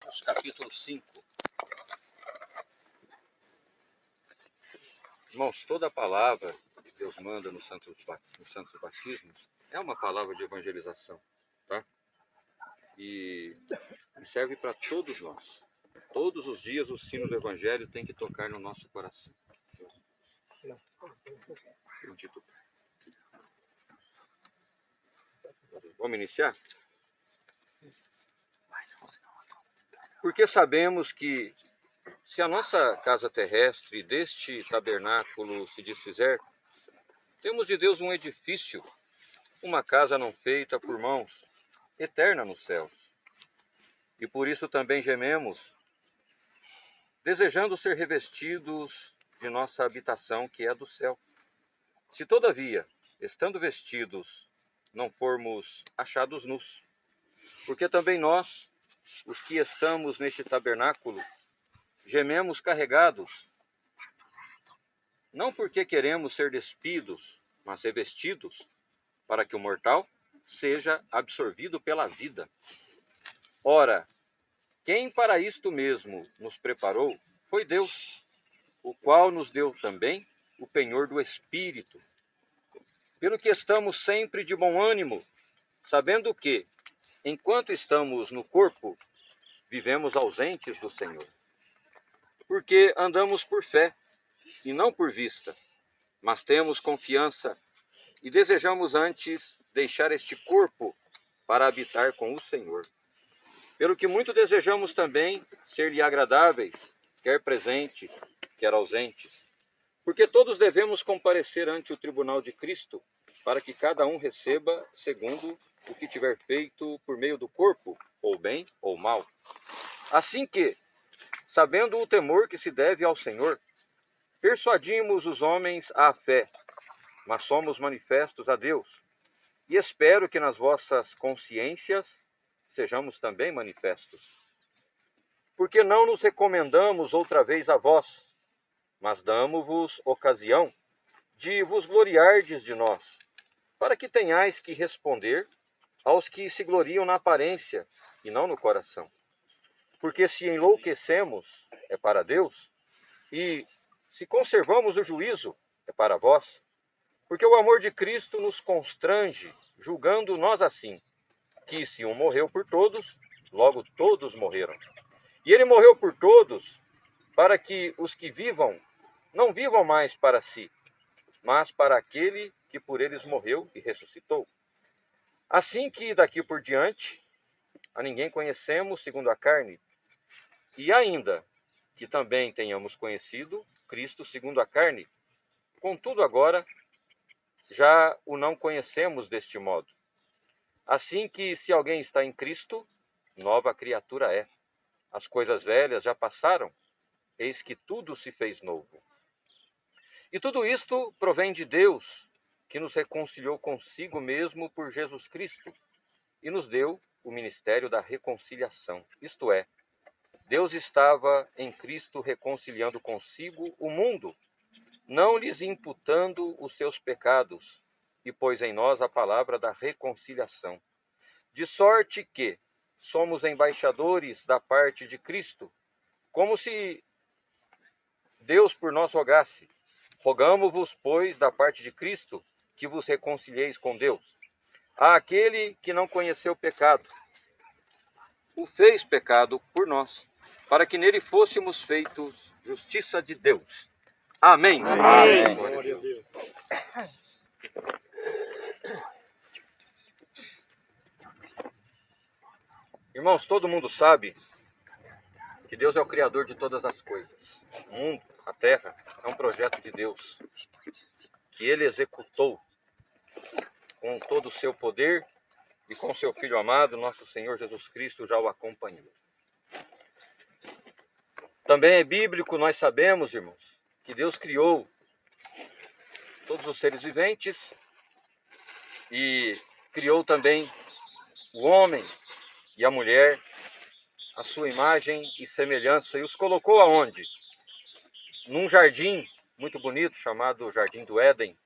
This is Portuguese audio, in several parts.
Marcos, capítulo 5. Irmãos, toda a palavra que Deus manda nos santos batismos é uma palavra de evangelização, tá? E serve para todos nós. Todos os dias o sino do evangelho tem que tocar no nosso coração. Bendito Pai. Vamos iniciar? Porque sabemos que se a nossa casa terrestre deste tabernáculo se desfizer, temos de Deus um edifício, uma casa não feita por mãos, eterna nos céus. E por isso também gememos, desejando ser revestidos de nossa habitação que é do céu. Se todavia, estando vestidos, não formos achados nus, porque também nós, os que estamos neste tabernáculo, gememos carregados, não porque queremos ser despidos, mas revestidos, para que o mortal seja absorvido pela vida. Ora, quem para isto mesmo nos preparou foi Deus, o qual nos deu também o penhor do Espírito. Pelo que estamos sempre de bom ânimo, sabendo que, enquanto estamos no corpo, vivemos ausentes do Senhor. Porque andamos por fé e não por vista, mas temos confiança e desejamos antes deixar este corpo para habitar com o Senhor. Pelo que muito desejamos também ser-lhe agradáveis, quer presentes, quer ausentes. Porque todos devemos comparecer ante o tribunal de Cristo, para que cada um receba segundo o que tiver feito por meio do corpo, ou bem ou mal. Assim que, sabendo o temor que se deve ao Senhor, persuadimos os homens à fé, mas somos manifestos a Deus. E espero que nas vossas consciências sejamos também manifestos. Porque não nos recomendamos outra vez a vós, mas damo-vos ocasião de vos gloriardes de nós, para que tenhais que responder aos que se gloriam na aparência e não no coração. Porque se enlouquecemos, é para Deus, e se conservamos o juízo, é para vós. Porque o amor de Cristo nos constrange, julgando nós assim, que se um morreu por todos, logo todos morreram. E ele morreu por todos, para que os que vivam, não vivam mais para si, mas para aquele que por eles morreu e ressuscitou. Assim que daqui por diante, a ninguém conhecemos segundo a carne, e ainda que também tenhamos conhecido Cristo segundo a carne, contudo agora já o não conhecemos deste modo. Assim que se alguém está em Cristo, nova criatura é. As coisas velhas já passaram, eis que tudo se fez novo. E tudo isto provém de Deus, que nos reconciliou consigo mesmo por Jesus Cristo, e nos deu o ministério da reconciliação. Isto é, Deus estava em Cristo reconciliando consigo o mundo, não lhes imputando os seus pecados, e pôs em nós a palavra da reconciliação. De sorte que somos embaixadores da parte de Cristo, como se Deus por nós rogasse. Rogamo-vos, pois, da parte de Cristo, que vos reconcilieis com Deus. Àquele que não conheceu pecado, o fez pecado por nós, para que nele fôssemos feitos justiça de Deus. Amém. Amém. Glória a Deus. Irmãos, todo mundo sabe que Deus é o Criador de todas as coisas. O mundo, a terra, é um projeto de Deus, que Ele executou com todo o seu poder e com seu Filho amado, nosso Senhor Jesus Cristo, já o acompanhou. Também é bíblico, nós sabemos, irmãos, que Deus criou todos os seres viventes e criou também o homem e a mulher, a sua imagem e semelhança, e os colocou aonde? Num jardim muito bonito, chamado Jardim do Éden.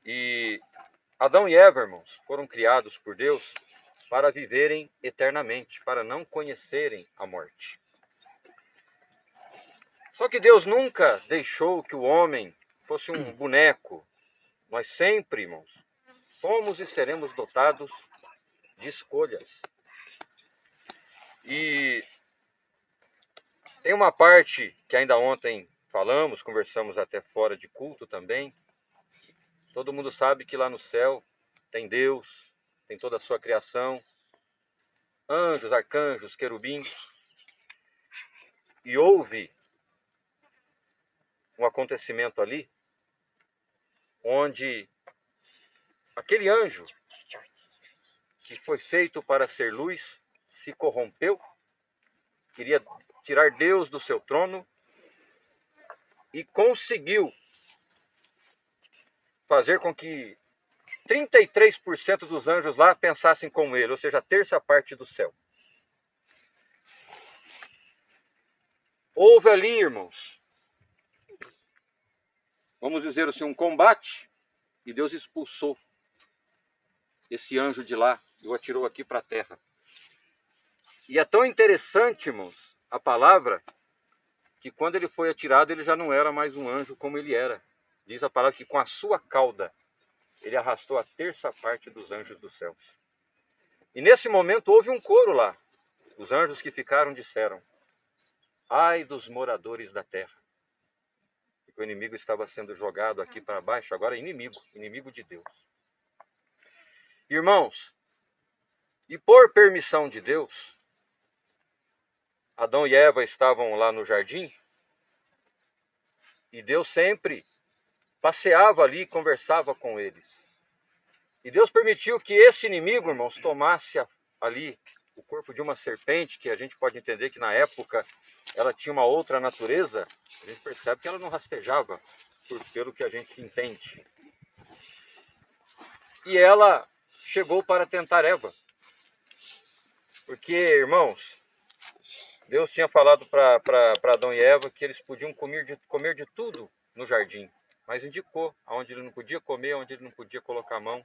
E Adão e Eva, irmãos, foram criados por Deus para viverem eternamente, para não conhecerem a morte. Só que Deus nunca deixou que o homem fosse um boneco. Nós sempre, irmãos, somos e seremos dotados de escolhas. E tem uma parte que ainda ontem falamos, conversamos até fora de culto também. Todo mundo sabe que lá no céu tem Deus, tem toda a sua criação, anjos, arcanjos, querubins. E houve um acontecimento ali, onde aquele anjo que foi feito para ser luz se corrompeu, queria tirar Deus do seu trono e conseguiu fazer com que 33% dos anjos lá pensassem como ele, ou seja, a terça parte do céu. Houve ali, irmãos, vamos dizer assim, um combate, e Deus expulsou esse anjo de lá e o atirou aqui para a terra. E é tão interessante, irmãos, a palavra, que quando ele foi atirado, ele já não era mais um anjo como ele era. Diz a palavra que com a sua cauda, ele arrastou a terça parte dos anjos dos céus. E nesse momento houve um coro lá. Os anjos que ficaram disseram: ai dos moradores da terra. Porque o inimigo estava sendo jogado aqui para baixo, agora é inimigo de Deus. Irmãos, e por permissão de Deus, Adão e Eva estavam lá no jardim, e Deus sempre passeava ali e conversava com eles. E Deus permitiu que esse inimigo, irmãos, tomasse ali o corpo de uma serpente, que a gente pode entender que na época ela tinha uma outra natureza. A gente percebe que ela não rastejava, pelo que a gente entende. E ela chegou para tentar Eva. Porque, irmãos, Deus tinha falado para Adão e Eva que eles podiam comer de tudo no jardim, mas indicou aonde ele não podia comer, onde ele não podia colocar a mão.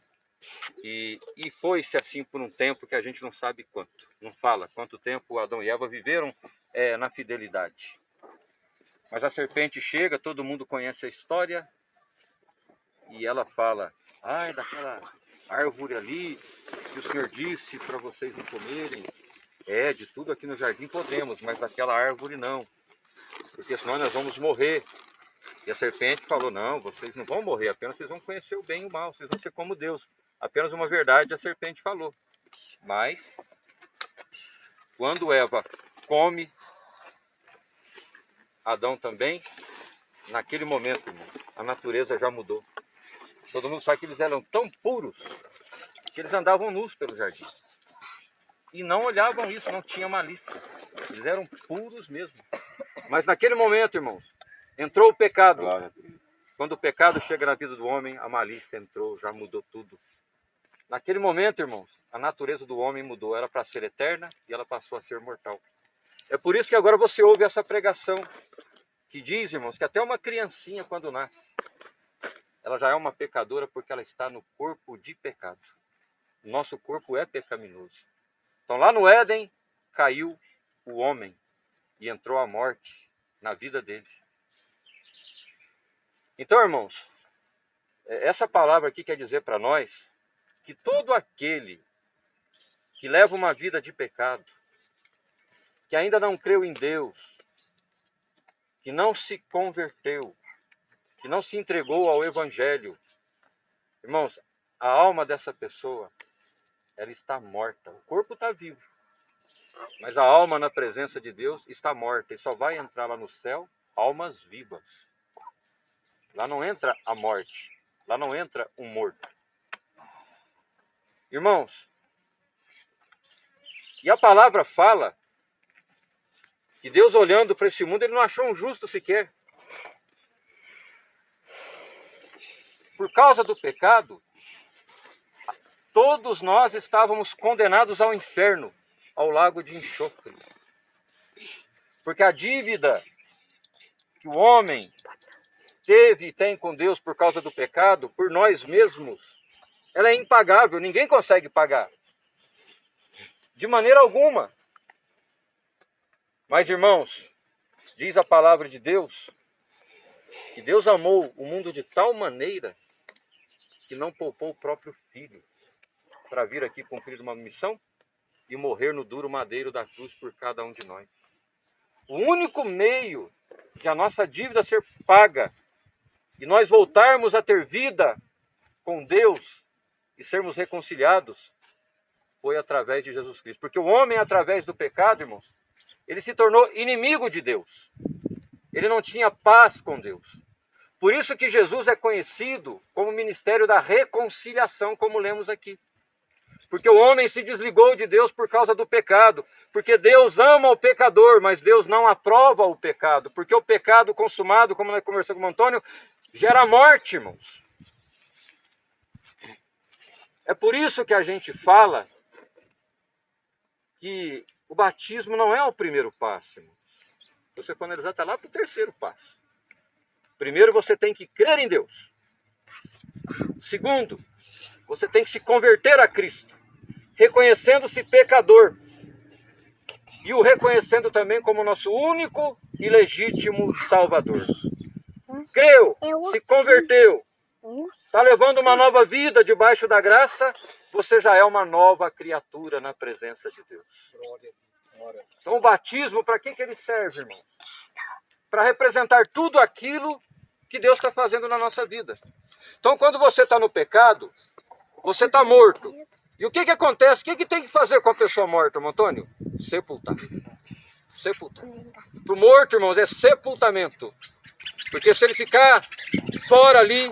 E foi-se assim por um tempo que a gente não sabe quanto, não fala quanto tempo Adão e Eva viveram na fidelidade. Mas a serpente chega, todo mundo conhece a história, e ela fala: ai, daquela árvore ali que o Senhor disse para vocês não comerem. De tudo aqui no jardim podemos, mas daquela árvore não, porque senão nós vamos morrer. E a serpente falou: não, vocês não vão morrer, apenas vocês vão conhecer o bem e o mal, vocês vão ser como Deus. Apenas uma verdade a serpente falou. Mas, quando Eva come, Adão também, naquele momento, irmão, a natureza já mudou. Todo mundo sabe que eles eram tão puros que eles andavam nus pelo jardim. E não olhavam isso, não tinha malícia. Eles eram puros mesmo. Mas naquele momento, irmãos, entrou o pecado. Quando o pecado chega na vida do homem, a malícia entrou, já mudou tudo. Naquele momento, irmãos, a natureza do homem mudou. Era para ser eterna e ela passou a ser mortal. É por isso que agora você ouve essa pregação que diz, irmãos, que até uma criancinha quando nasce, ela já é uma pecadora porque ela está no corpo de pecado. O nosso corpo é pecaminoso. Então lá no Éden caiu o homem e entrou a morte na vida dele. Então, irmãos, essa palavra aqui quer dizer para nós que todo aquele que leva uma vida de pecado, que ainda não creu em Deus, que não se converteu, que não se entregou ao Evangelho, irmãos, a alma dessa pessoa, ela está morta. O corpo está vivo, mas a alma na presença de Deus está morta e só vai entrar lá no céu almas vivas. Lá não entra a morte, lá não entra um morto. Irmãos, e a palavra fala que Deus, olhando para esse mundo, ele não achou um justo sequer. Por causa do pecado, todos nós estávamos condenados ao inferno, ao lago de enxofre. Porque a dívida que o homem teve e tem com Deus por causa do pecado, por nós mesmos, ela é impagável, ninguém consegue pagar. De maneira alguma. Mas, irmãos, diz a palavra de Deus, que Deus amou o mundo de tal maneira que não poupou o próprio Filho para vir aqui cumprir uma missão e morrer no duro madeiro da cruz por cada um de nós. O único meio de a nossa dívida ser paga e nós voltarmos a ter vida com Deus e sermos reconciliados foi através de Jesus Cristo. Porque o homem, através do pecado, irmãos, ele se tornou inimigo de Deus. Ele não tinha paz com Deus. Por isso que Jesus é conhecido como o ministério da reconciliação, como lemos aqui. Porque o homem se desligou de Deus por causa do pecado. Porque Deus ama o pecador, mas Deus não aprova o pecado. Porque o pecado consumado, como nós conversamos com o Antônio, gera morte, irmãos. É por isso que a gente fala que o batismo não é o primeiro passo, irmãos. Se você for analisar, está lá para o terceiro passo. Primeiro, você tem que crer em Deus. Segundo, você tem que se converter a Cristo, reconhecendo-se pecador. E o reconhecendo também como nosso único e legítimo Salvador. Creu, se converteu, está levando uma nova vida debaixo da graça, você já é uma nova criatura na presença de Deus. Então o batismo, para que ele serve, irmão? Para representar tudo aquilo que Deus está fazendo na nossa vida. Então quando você está no pecado, você está morto. E o que acontece? O que tem que fazer com a pessoa morta, irmão Antônio? Sepultar. Sepultar. Para o morto, irmãos, é sepultamento. Porque se ele ficar fora ali,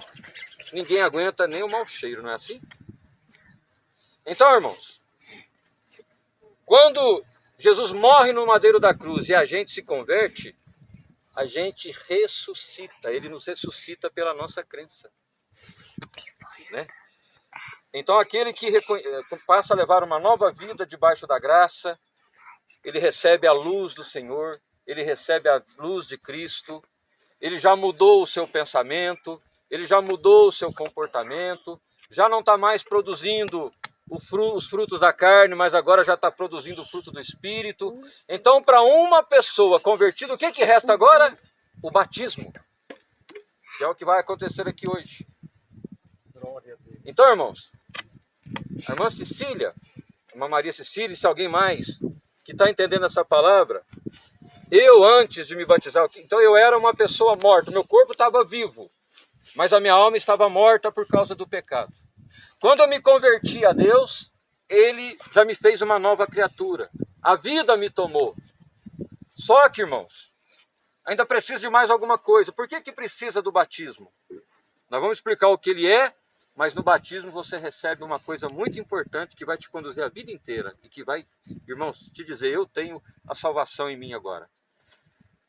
ninguém aguenta nem o mau cheiro, não é assim? Então, irmãos, quando Jesus morre no madeiro da cruz e a gente se converte, a gente ressuscita. Ele nos ressuscita pela nossa crença. Né? Então, aquele que passa a levar uma nova vida debaixo da graça, ele recebe a luz do Senhor, ele recebe a luz de Cristo, ele já mudou o seu pensamento, ele já mudou o seu comportamento, já não está mais produzindo os frutos da carne, mas agora já está produzindo o fruto do Espírito. Então, para uma pessoa convertida, o que resta agora? O batismo, que é o que vai acontecer aqui hoje. Então, irmãos, a irmã Cecília, a irmã Maria Cecília, e se alguém mais que está entendendo essa palavra, eu antes de me batizar, então eu era uma pessoa morta, meu corpo estava vivo, mas a minha alma estava morta por causa do pecado. Quando eu me converti a Deus, Ele já me fez uma nova criatura. A vida me tomou. Só que, irmãos, ainda precisa de mais alguma coisa. Por que precisa do batismo? Nós vamos explicar o que ele é, mas no batismo você recebe uma coisa muito importante que vai te conduzir a vida inteira. E que vai, irmãos, te dizer, eu tenho a salvação em mim agora.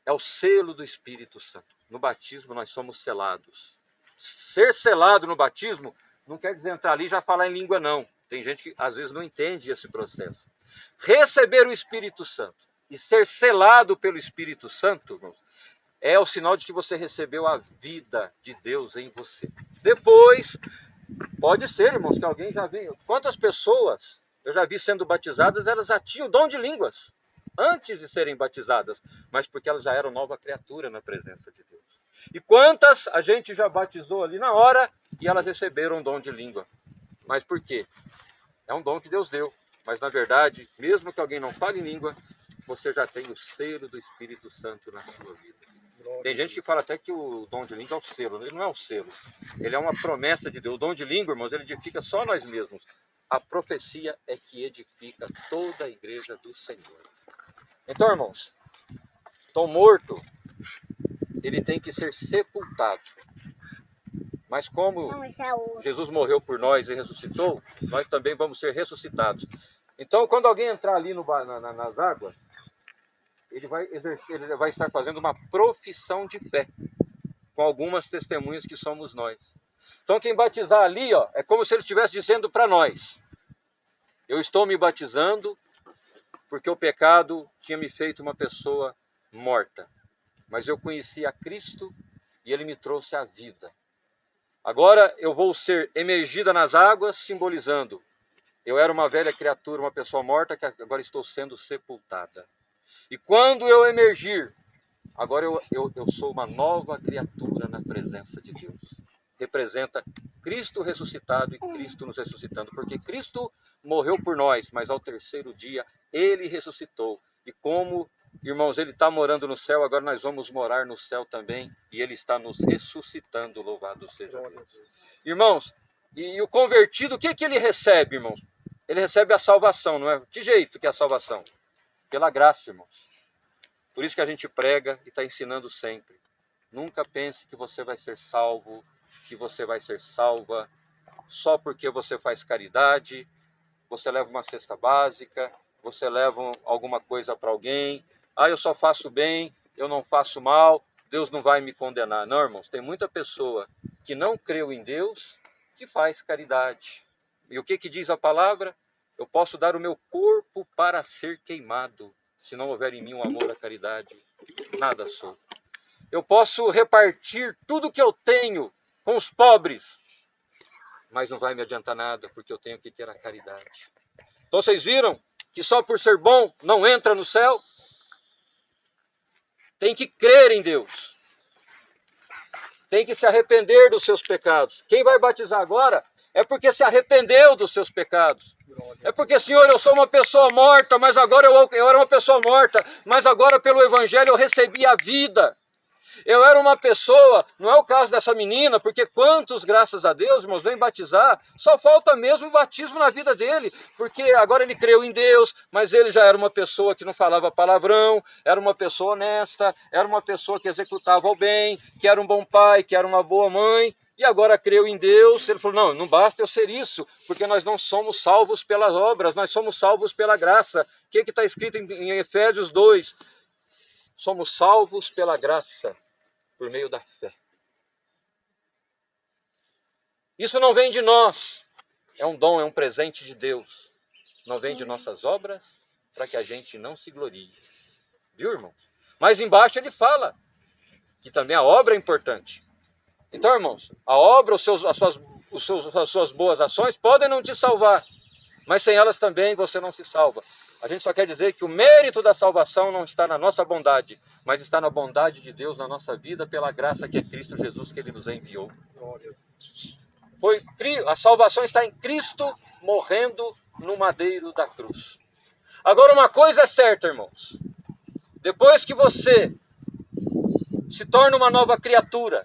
É o selo do Espírito Santo. No batismo nós somos selados. Ser selado no batismo não quer dizer entrar ali e já falar em língua, não. Tem gente que às vezes não entende esse processo. Receber o Espírito Santo e ser selado pelo Espírito Santo, irmãos, é o sinal de que você recebeu a vida de Deus em você. Depois, pode ser, irmãos, que alguém já viu. Quantas pessoas eu já vi sendo batizadas, elas já tinham o dom de línguas antes de serem batizadas, mas porque elas já eram nova criatura na presença de Deus. E quantas a gente já batizou ali na hora e elas receberam um dom de língua. Mas por quê? É um dom que Deus deu. Mas na verdade, mesmo que alguém não fale em língua, você já tem o selo do Espírito Santo na sua vida. Tem gente que fala até que o dom de língua é o selo. Ele não é o selo. Ele é uma promessa de Deus. O dom de língua, irmãos, ele edifica só nós mesmos. A profecia é que edifica toda a igreja do Senhor. Então, irmãos, tão morto, ele tem que ser sepultado. Mas como Jesus morreu por nós e ressuscitou, nós também vamos ser ressuscitados. Então, quando alguém entrar ali nas águas, ele vai estar fazendo uma profissão de fé, com algumas testemunhas que somos nós. Então, quem batizar ali, ó, é como se ele estivesse dizendo para nós, eu estou me batizando porque o pecado tinha me feito uma pessoa morta. Mas eu conheci a Cristo e Ele me trouxe a vida. Agora eu vou ser emergida nas águas, simbolizando Eu era uma velha criatura, uma pessoa morta, que agora estou sendo sepultada. E quando eu emergir, agora eu sou uma nova criatura na presença de Deus. Representa Cristo ressuscitado e Cristo nos ressuscitando. Porque Cristo morreu por nós, mas ao terceiro dia Ele ressuscitou. E como, irmãos, Ele está morando no céu, agora nós vamos morar no céu também. E Ele está nos ressuscitando, louvado seja Deus. Irmãos, e o convertido, o que ele recebe, irmãos? Ele recebe a salvação, não é? Que jeito que é a salvação? Pela graça, irmãos. Por isso que a gente prega e está ensinando sempre. Nunca pense que você vai ser salvo, que você vai ser salva, só porque você faz caridade, você leva uma cesta básica, você leva alguma coisa para alguém. Ah, eu só faço bem, eu não faço mal, Deus não vai me condenar. Não, irmãos, tem muita pessoa que não creu em Deus, que faz caridade. E o que diz a palavra? Eu posso dar o meu corpo para ser queimado, se não houver em mim um amor à caridade, nada sou. Eu posso repartir tudo que eu tenho com os pobres, mas não vai me adiantar nada, porque eu tenho que ter a caridade. Então vocês viram que só por ser bom não entra no céu? Tem que crer em Deus. Tem que se arrepender dos seus pecados. Quem vai batizar agora é porque se arrependeu dos seus pecados. É porque, Senhor, eu sou uma pessoa morta, mas agora eu era uma pessoa morta, mas agora pelo Evangelho eu recebi a vida. Eu era uma pessoa, não é o caso dessa menina, porque quantos, graças a Deus, irmãos, vêm batizar, só falta mesmo o batismo na vida dele, porque agora ele creu em Deus, mas ele já era uma pessoa que não falava palavrão, era uma pessoa honesta, era uma pessoa que executava o bem, que era um bom pai, que era uma boa mãe, e agora creu em Deus. Ele falou, não basta eu ser isso, porque nós não somos salvos pelas obras, nós somos salvos pela graça. O que está escrito em Efésios 2? Somos salvos pela graça, por meio da fé. Isso não vem de nós, é um dom, é um presente de Deus. Não vem de nossas obras, para que a gente não se glorie. Viu, irmão? Mas embaixo ele fala que também a obra é importante. Então, irmãos, a obra, as suas boas ações podem não te salvar, mas sem elas também você não se salva. A gente só quer dizer que o mérito da salvação não está na nossa bondade, mas está na bondade de Deus na nossa vida, pela graça que é Cristo Jesus que Ele nos enviou. A salvação está em Cristo morrendo no madeiro da cruz. Agora uma coisa é certa, irmãos. Depois que você se torna uma nova criatura,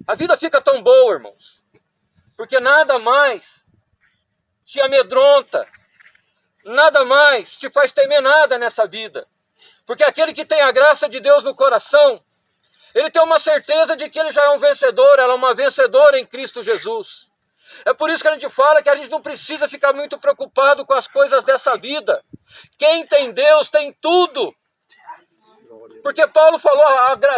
a vida fica tão boa, irmãos, porque nada mais te amedronta, nada mais te faz temer nada nessa vida. Porque aquele que tem a graça de Deus no coração, ele tem uma certeza de que ele já é um vencedor, ela é uma vencedora em Cristo Jesus. É por isso que a gente fala que a gente não precisa ficar muito preocupado com as coisas dessa vida. Quem tem Deus tem tudo. Porque Paulo falou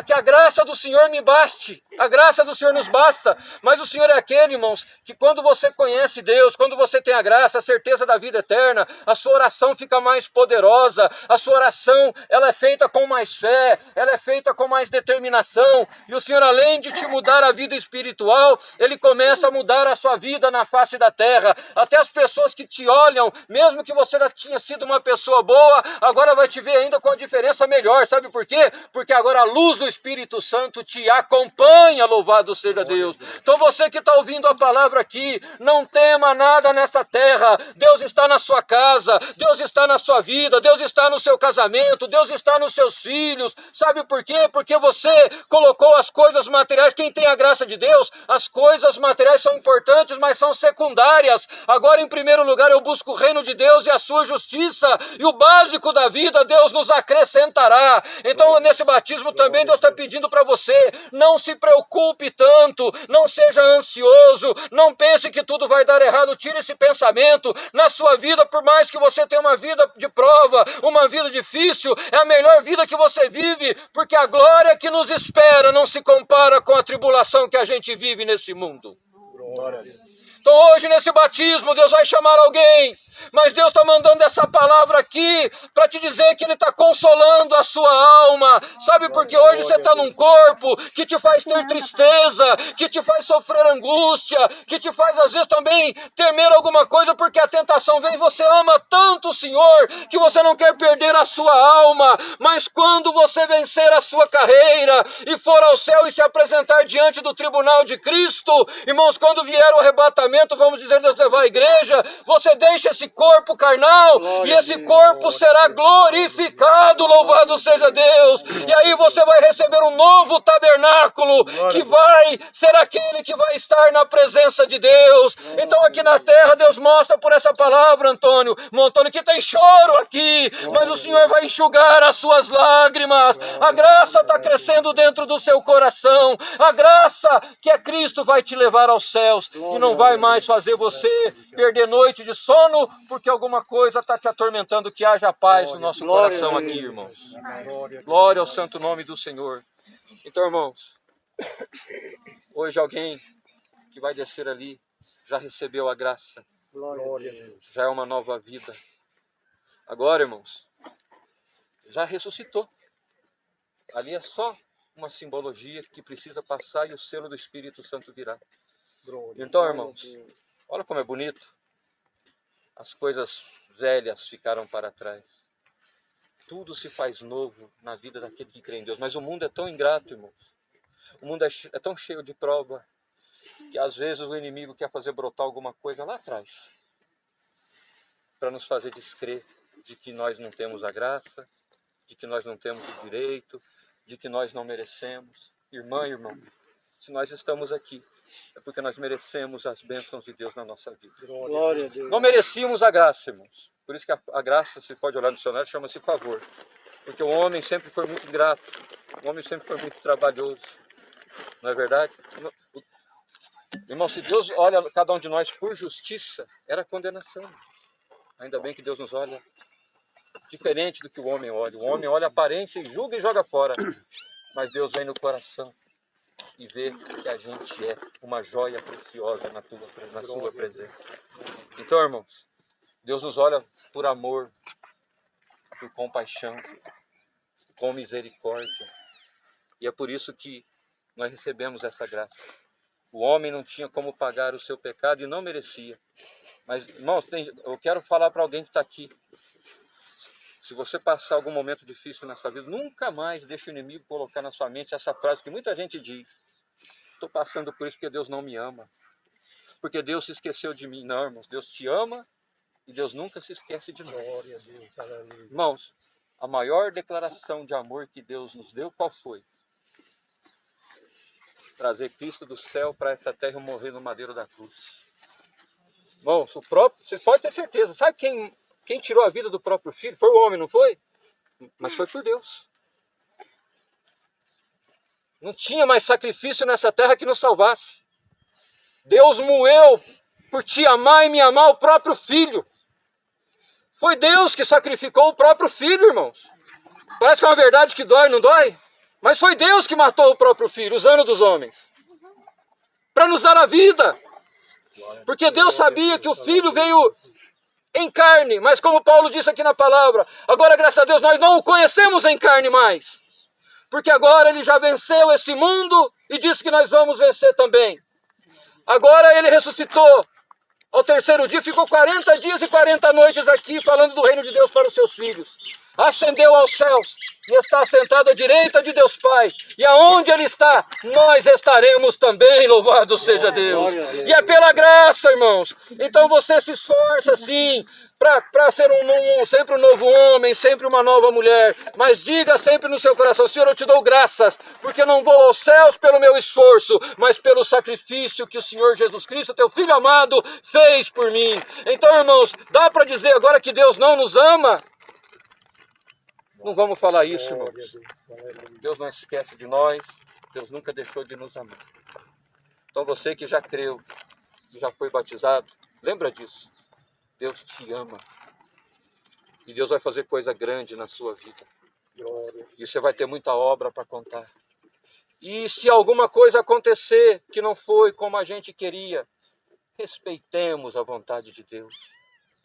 que a graça do Senhor me baste, a graça do Senhor nos basta. Mas o Senhor é aquele, irmãos, que quando você conhece Deus, quando você tem a graça, a certeza da vida eterna, a sua oração fica mais poderosa, a sua oração ela é feita com mais fé, ela é feita com mais determinação. E o Senhor, além de te mudar a vida espiritual, Ele começa a mudar a sua vida na face da terra. Até as pessoas que te olham, mesmo que você já tinha sido uma pessoa boa, agora vai te ver ainda com a diferença melhor. Sabe por quê? Porque agora a luz do Espírito Santo te acompanha, louvado seja Deus. Então você que está ouvindo a palavra aqui, não tema nada nessa terra. Deus está na sua casa, Deus está na sua vida, Deus está no seu casamento, Deus está nos seus filhos. Sabe por quê? Porque você colocou as coisas materiais. Quem tem a graça de Deus, as coisas materiais são importantes, mas são secundárias. Agora, em primeiro lugar, eu busco o reino de Deus e a sua justiça, e o básico da vida Deus nos acrescentará. Então, nesse batismo também Deus está pedindo para você, não se preocupe tanto, não seja ansioso, não pense que tudo vai dar errado, tire esse pensamento. Na sua vida, por mais que você tenha uma vida de prova, uma vida difícil, é a melhor vida que você vive, porque a glória que nos espera não se compara com a tribulação que a gente vive nesse mundo. Glória a Deus. Então hoje nesse batismo Deus vai chamar alguém Mas Deus está mandando essa palavra aqui para te dizer que Ele está consolando a sua alma. Sabe, porque hoje você está num corpo que te faz ter tristeza, que te faz sofrer angústia, que te faz às vezes também temer alguma coisa, porque a tentação vem. Você ama tanto o Senhor que você não quer perder a sua alma. Mas quando você vencer a sua carreira e for ao céu e se apresentar diante do tribunal de Cristo, irmãos, quando vier o arrebatamento, vamos dizer, Deus levar a igreja, você deixa esse corpo carnal e esse corpo será glorificado, louvado seja Deus. E aí você vai receber um novo tabernáculo que vai ser aquele que vai estar na presença de Deus. Então aqui na terra Deus mostra por essa palavra, Antônio, que tem choro aqui, mas o Senhor vai enxugar as suas lágrimas. A graça está crescendo dentro do seu coração. A graça que é Cristo vai te levar aos céus e não vai mais fazer você perder noite de sono porque alguma coisa está te atormentando. Que haja paz no nosso coração aqui, irmãos. Glória ao santo nome do Senhor. Então, irmãos, hoje alguém que vai descer ali já recebeu a graça, já é uma nova vida. Agora, irmãos, já ressuscitou. Ali é só uma simbologia que precisa passar e o selo do Espírito Santo virá. Então, irmãos, olha como é bonito. As coisas velhas ficaram para trás. Tudo se faz novo na vida daquele que crê em Deus. Mas o mundo é tão ingrato, irmãos. O mundo é tão cheio de prova que às vezes o inimigo quer fazer brotar alguma coisa lá atrás para nos fazer descrer de que nós não temos a graça, de que nós não temos o direito, de que nós não merecemos. Irmã, irmão, se nós estamos aqui, é porque nós merecemos as bênçãos de Deus na nossa vida. Glória a Deus. Não merecíamos a graça, irmãos. Por isso que a graça, se pode olhar no dicionário, chama-se favor. Porque o homem sempre foi muito ingrato, o homem sempre foi muito trabalhoso. Não é verdade? Irmão, se Deus olha cada um de nós por justiça, era condenação. Ainda bem que Deus nos olha diferente do que o homem olha. O homem olha a aparência e julga e joga fora. Mas Deus vem no coração e vê que a gente é uma joia preciosa na sua presença. Então, irmãos, Deus nos olha por amor, por compaixão, com misericórdia. E é por isso que nós recebemos essa graça. O homem não tinha como pagar o seu pecado e não merecia. Mas, irmãos, eu quero falar para alguém que está aqui. Se você passar algum momento difícil nessa vida, nunca mais deixe o inimigo colocar na sua mente essa frase que muita gente diz. Estou passando por isso porque Deus não me ama. Porque Deus se esqueceu de mim. Não, irmãos, Deus te ama e Deus nunca se esquece de nós. Glória a Deus. Aleluia. Irmãos, a maior declaração de amor que Deus nos deu, qual foi? Trazer Cristo do céu para essa terra e morrer no madeiro da cruz. Irmãos, você pode ter certeza. Sabe quem tirou a vida do próprio filho? Foi o homem, não foi? Mas foi por Deus. Não tinha mais sacrifício nessa terra que nos salvasse. Deus moeu por te amar e me amar o próprio filho. Foi Deus que sacrificou o próprio filho, irmãos. Parece que é uma verdade que dói, não dói? Mas foi Deus que matou o próprio filho, usando dos homens, para nos dar a vida. Porque Deus sabia que o filho veio em carne, mas como Paulo disse aqui na palavra, agora, graças a Deus, nós não o conhecemos em carne mais. Porque agora ele já venceu esse mundo e disse que nós vamos vencer também. Agora ele ressuscitou. Ao terceiro dia, ficou 40 dias e 40 noites aqui, falando do reino de Deus para os seus filhos. Ascendeu aos céus e está assentado à direita de Deus Pai. E aonde Ele está, nós estaremos também, louvado seja Deus. E é pela graça, irmãos. Então você se esforça, sim, para ser sempre um novo homem, sempre uma nova mulher. Mas diga sempre no seu coração, Senhor, eu te dou graças, porque não vou aos céus pelo meu esforço, mas pelo sacrifício que o Senhor Jesus Cristo, teu Filho amado, fez por mim. Então, irmãos, dá para dizer agora que Deus não nos ama? Não vamos falar isso, irmãos. Deus não esquece de nós. Deus nunca deixou de nos amar. Então você que já creu, que já foi batizado, lembra disso. Deus te ama. E Deus vai fazer coisa grande na sua vida. E você vai ter muita obra para contar. E se alguma coisa acontecer que não foi como a gente queria, respeitemos a vontade de Deus.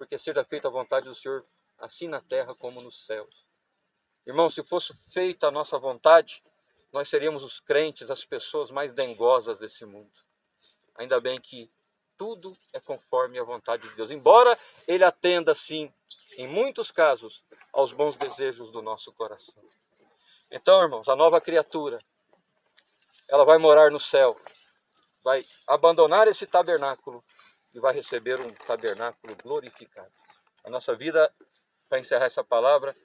porque seja feita a vontade do Senhor, assim na terra como nos céus. Irmão, se fosse feita a nossa vontade, nós seríamos os crentes, as pessoas mais dengosas desse mundo. Ainda bem que tudo é conforme a vontade de Deus. Embora Ele atenda, sim, em muitos casos, aos bons desejos do nosso coração. Então, irmãos, a nova criatura, ela vai morar no céu, vai abandonar esse tabernáculo e vai receber um tabernáculo glorificado. A nossa vida, para encerrar essa palavra,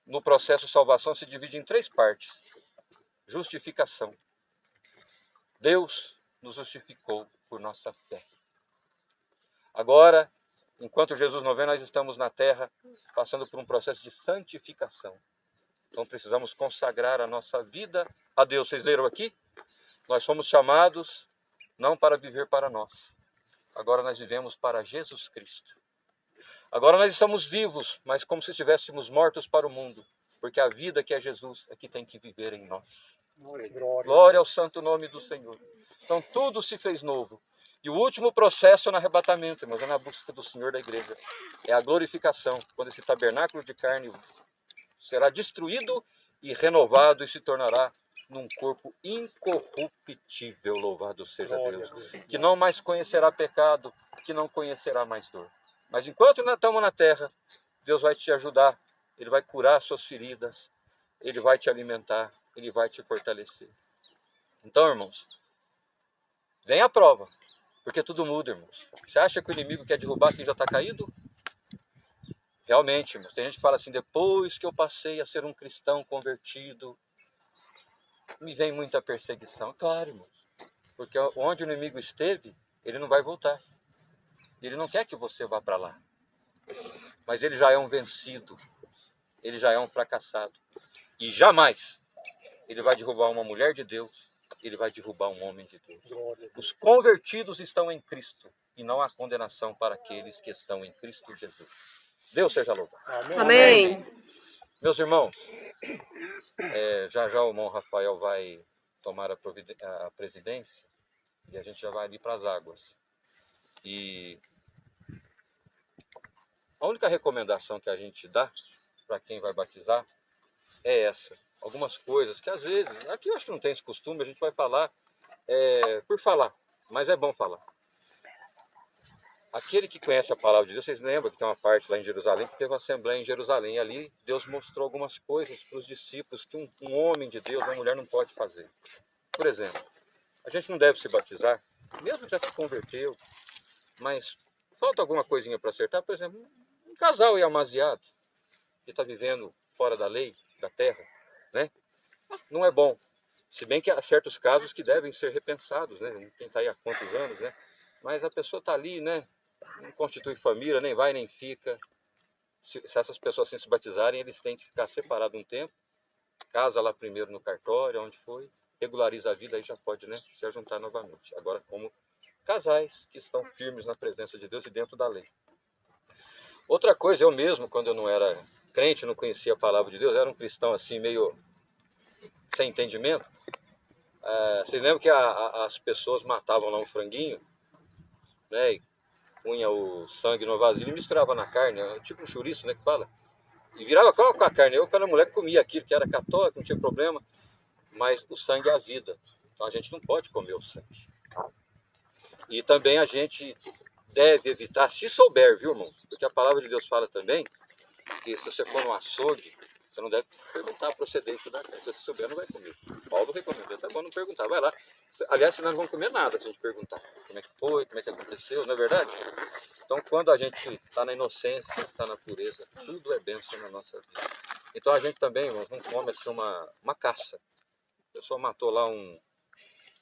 no processo de salvação se divide em 3 partes. Justificação. Deus nos justificou por nossa fé. Agora, enquanto Jesus não vem, nós estamos na terra passando por um processo de santificação. Então precisamos consagrar a nossa vida a Deus. Vocês leram aqui? Nós somos chamados não para viver para nós. Agora nós vivemos para Jesus Cristo. Agora nós estamos vivos, mas como se estivéssemos mortos para o mundo, porque a vida que é Jesus é que tem que viver em nós. Glória ao santo nome do Senhor. Então tudo se fez novo. E o último processo é no arrebatamento, irmãos, é na busca do Senhor da igreja. É a glorificação, quando esse tabernáculo de carne será destruído e renovado e se tornará num corpo incorruptível, louvado seja Deus, que não mais conhecerá pecado, que não conhecerá mais dor. Mas enquanto nós estamos na terra, Deus vai te ajudar, Ele vai curar as suas feridas, Ele vai te alimentar, Ele vai te fortalecer. Então, irmãos, vem a prova, porque tudo muda, irmãos. Você acha que o inimigo quer derrubar quem já está caído? Realmente, irmãos, tem gente que fala assim, depois que eu passei a ser um cristão convertido, me vem muita perseguição. Claro, irmãos, porque onde o inimigo esteve, ele não vai voltar. Ele não quer que você vá para lá. Mas ele já é um vencido, ele já é um fracassado. E jamais ele vai derrubar uma mulher de Deus, ele vai derrubar um homem de Deus. Os convertidos estão em Cristo e não há condenação para aqueles que estão em Cristo Jesus. Deus seja louvado. Amém. Meus irmãos, já já o irmão Rafael vai tomar a presidência e a gente já vai ali para as águas. E a única recomendação que a gente dá para quem vai batizar é essa. Algumas coisas que às vezes, aqui eu acho que não tem esse costume, a gente vai falar por falar, mas é bom falar. Aquele que conhece a palavra de Deus, vocês lembram que tem uma parte lá em Jerusalém, que teve uma assembleia em Jerusalém, e ali Deus mostrou algumas coisas para os discípulos que um homem de Deus, uma mulher não pode fazer. Por exemplo, a gente não deve se batizar, mesmo que já se converteu, mas falta alguma coisinha para acertar. Por exemplo, um casal amaziado, que está vivendo fora da lei, da terra, né? Não é bom. Se bem que há certos casos que devem ser repensados, né? Quem está aí há quantos anos, né? Mas a pessoa está ali, né? Não constitui família, nem vai nem fica. Se essas pessoas assim se batizarem, eles têm que ficar separados um tempo. Casa lá primeiro no cartório, onde foi. Regulariza a vida, aí já pode, né, se ajuntar novamente. Agora, como casais que estão firmes na presença de Deus e dentro da lei. Outra coisa, eu mesmo, quando eu não era crente, não conhecia a palavra de Deus, era um cristão assim, meio sem entendimento. Vocês lembram que as pessoas matavam lá um franguinho, né, e punha o sangue no vasilha e misturava na carne, tipo um chouriço, né, que fala. E virava com a carne. Eu, quando a mulher comia aquilo, que era católico, não tinha problema, mas o sangue é a vida. Então a gente não pode comer o sangue. E também a gente deve evitar, se souber, viu, irmão? Porque a palavra de Deus fala também que se você for no açougue, você não deve perguntar a procedência da carne. Se você souber, não vai comer. Paulo recomendou, tá bom não perguntar, vai lá. Aliás, senão não vão comer nada se a gente perguntar como é que foi, como é que aconteceu, não é verdade? Então, quando a gente está na inocência, está na pureza, tudo é bênção na nossa vida. Então, a gente também, irmãos, não come assim uma caça. A pessoa matou lá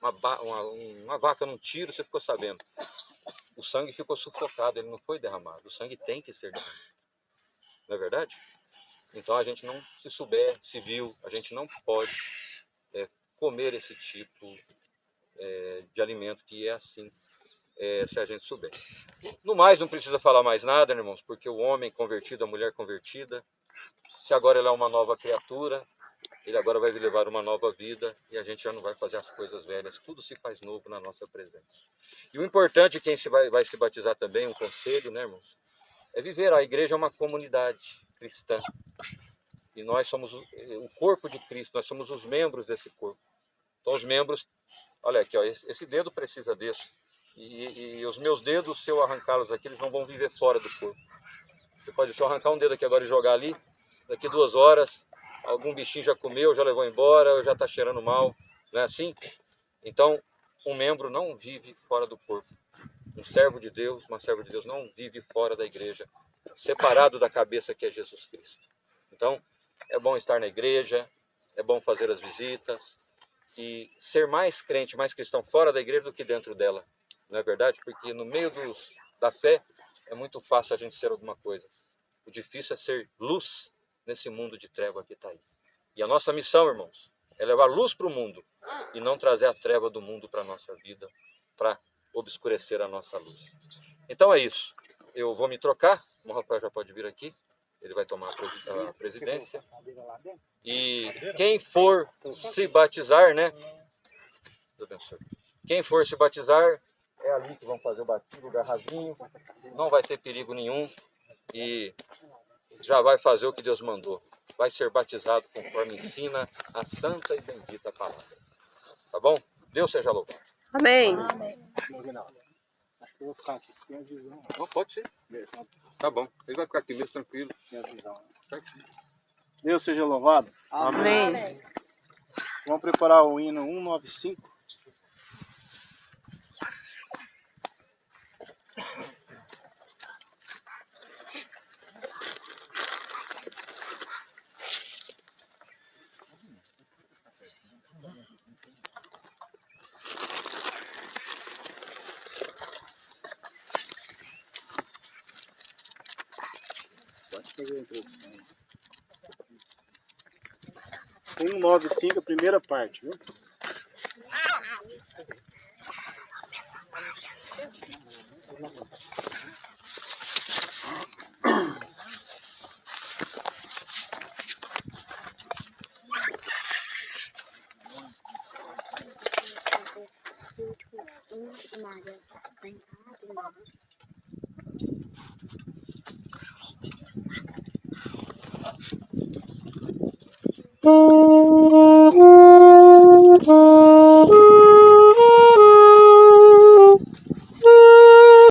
uma vaca num tiro, você ficou sabendo. O sangue ficou sufocado, ele não foi derramado. O sangue tem que ser derramado. Não é verdade? Então, a gente não, se souber, se viu, a gente não pode comer esse tipo de alimento que é assim, se a gente souber. No mais, não precisa falar mais nada, irmãos, porque o homem convertido, a mulher convertida, se agora ela é uma nova criatura, Ele agora vai levar uma nova vida e a gente já não vai fazer as coisas velhas. Tudo se faz novo na nossa presença. E o importante, quem vai se batizar também, um conselho, né, irmãos? É viver. A igreja é uma comunidade cristã. E nós somos o corpo de Cristo, nós somos os membros desse corpo. Então os membros, olha aqui, ó, esse dedo precisa desse. E os meus dedos, se eu arrancá-los aqui, eles não vão viver fora do corpo. Você pode só arrancar um dedo aqui agora e jogar ali, daqui 2 horas, algum bichinho já comeu, já levou embora, ou já está cheirando mal, não é assim? Então, um membro não vive fora do corpo. Um servo de Deus, uma serva de Deus não vive fora da igreja, separado da cabeça que é Jesus Cristo. Então, é bom estar na igreja, é bom fazer as visitas e ser mais crente, mais cristão fora da igreja do que dentro dela. Não é verdade? Porque no meio da fé é muito fácil a gente ser alguma coisa. O difícil é ser luz nesse mundo de treva que está aí. E a nossa missão, irmãos, é levar luz para o mundo e não trazer a treva do mundo para a nossa vida, para obscurecer a nossa luz. Então é isso. Eu vou me trocar, o Rafael já pode vir aqui, ele vai tomar a presidência. E quem for se batizar, né? Deus abençoe. Quem for se batizar, é ali que vão fazer o batismo, o garrafinho, não vai ter perigo nenhum e já vai fazer o que Deus mandou. Vai ser batizado conforme ensina a santa e bendita palavra. Tá bom? Deus seja louvado. Amém. Acho que eu vou ficar aqui, tem a visão. Não, pode ser. Tá bom. Ele vai ficar aqui mesmo, tranquilo. Tem a visão. Deus seja louvado. Amém. Vamos preparar o hino 195. Pode fazer a introdução. 195, a primeira parte, viu?